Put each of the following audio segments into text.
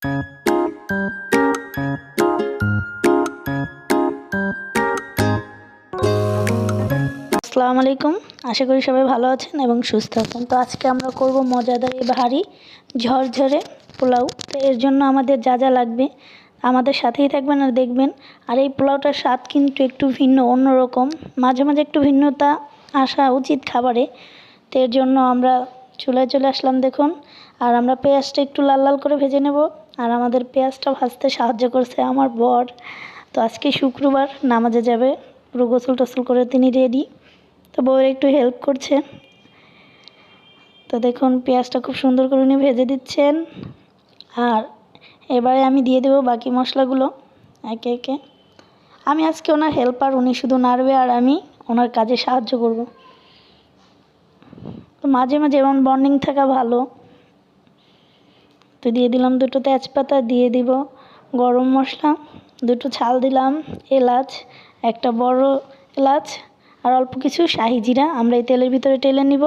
আসসালামু আলাইকুম। আশা করি সবাই ভালো আছেন এবং সুস্থ আছেন। তো আজকে আমরা করব মজাদার এই বাহারি ঝরঝরে পোলাও। তো এর জন্য আমাদের যা যা লাগবে আমাদের সাথেই থাকবেন আর দেখবেন। আর এই পোলাওটার স্বাদ কিন্তু একটু ভিন্ন, অন্যরকম। মাঝে মাঝে একটু ভিন্নতা আসা উচিত খাবারে। তো এর জন্য আমরা চুলায় চলে আসলাম দেখুন। আর আমরা পেঁয়াজটা একটু লাল লাল করে ভেজে নেব। আর আমাদের পেঁয়াজটা ভাজতে সাহায্য করছে আমার বর। তো আজকে শুক্রবার, নামাজে যাবে, পুরো গোসল টোসল করে তিনি রেডি। তো বউয়ের একটু হেল্প করছে। তো দেখুন পেঁয়াজটা খুব সুন্দর করে উনি ভেজে দিচ্ছেন। আর এবারে আমি দিয়ে দেবো বাকি মশলাগুলো একে একে। আমি আজকে ওনার হেল্পার, উনি শুধু নাড়বে আর আমি ওনার কাজে সাহায্য করব। তো মাঝে মাঝে এমন বন্ডিং থাকা ভালো। তো দিয়ে দিলাম দুটো তেজপাতা, দিয়ে দিব গরম মশলা, দুটো ছাল দিলাম, এলাচ, একটা বড় এলাচ, আর অল্প কিছু শাহি জিরা আমরা এই তেলের ভিতরে টেলে নিব।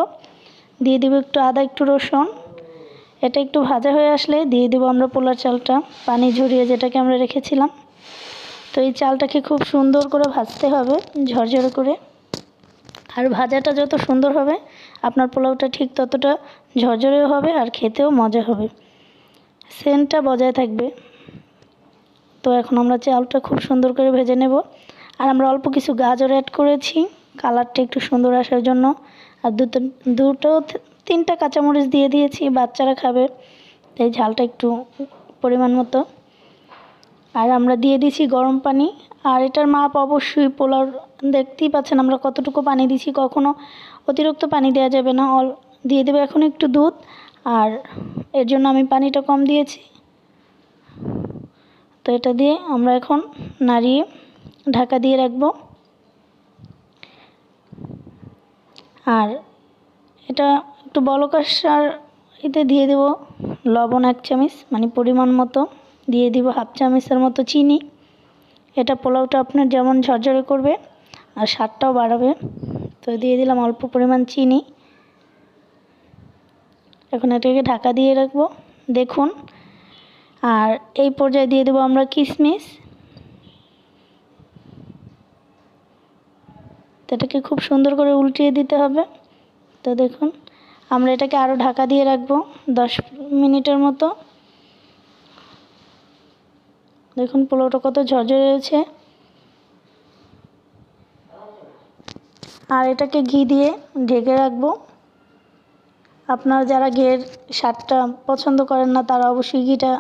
দিয়ে দিব একটু আদা, একটু রসুন। এটা একটু ভাজা হয়ে আসলে দিয়ে দিব আমরা পোলার চালটা, পানি ঝরিয়ে যেটাকে আমরা রেখেছিলাম। তো এই চালটাকে খুব সুন্দর করে ভাজতে হবে, ঝরঝরে করে। আর ভাজাটা যত সুন্দর হবে আপনার পোলাওটা ঠিক ততটা ঝরঝরেও হবে আর খেতেও মজা হবে, সেন্টটা বজায় থাকবে। তো এখন আমরা চালটা খুব সুন্দর করে ভেজে নেব। আর আমরা অল্প কিছু গাজর অ্যাড করেছি কালারটা একটু সুন্দর আসার জন্য। আর দুটো তিনটা কাঁচামরিচ দিয়ে দিয়েছি, বাচ্চারা খাবে তাই ঝালটা একটু পরিমাণ মতো। আর আমরা দিয়ে দিয়েছি গরম পানি। আর এটার মাপ অবশ্যই পোলাও দেখতেই পাচ্ছেন আমরা কতটুকু পানি দিয়েছি, কখনো অতিরিক্ত পানি দেওয়া যাবে না। দিয়ে দেবো এখন একটু দুধ, আর এর জন্য আমি পানিটা কম দিয়েছি। তো এটা দিয়ে আমরা এখন নাড়িয়ে ঢাকা দিয়ে রাখবো। আর এটা একটু বলক আসার এতে দিয়ে দেব লবণ 1 চামচ, মানে পরিমাণ মতো। দিয়ে দিব হাফ চামচের মতো চিনি। এটা পোলাওটা আপনার যেমন ঝরঝরে করবে আর স্বাদটাও বাড়াবে। তো দিয়ে দিলাম অল্প পরিমাণ চিনি। এখন এটাকে ঢাকা দিয়ে রাখবো দেখুন। আর এই পর্যায়ে দিয়ে দেবো আমরা কিশমিশ। এটাকে খুব সুন্দর করে উল্টিয়ে দিতে হবে। তো দেখুন আমরা এটাকে আরও ঢাকা দিয়ে রাখবো 10 মিনিটের মতো। দেখুন পোলাওটা কত ঝরঝরে হয়েছে। আর এটাকে ঘি দিয়ে ঢেকে রাখবো। আপনারা যারা ঘিয়ের স্বাদটা পছন্দ করেন না তারা অবশ্যই ঘিটা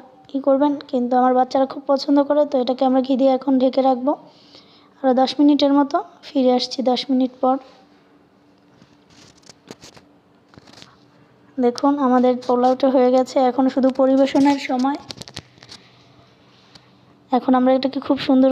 করবেন, কিন্তু আমার বাচ্চারা খুব পছন্দ করে। তো এটাকে আমরা ঘি দিয়ে এখন ঢেকে রাখবো আরও 10 মিনিটের মতো। ফিরে আসছি 10 মিনিট পর। দেখুন আমাদের পোলাওটা হয়ে গেছে, এখন শুধু পরিবেশনের সময়। এখন আমরা এটাকে খুব সুন্দর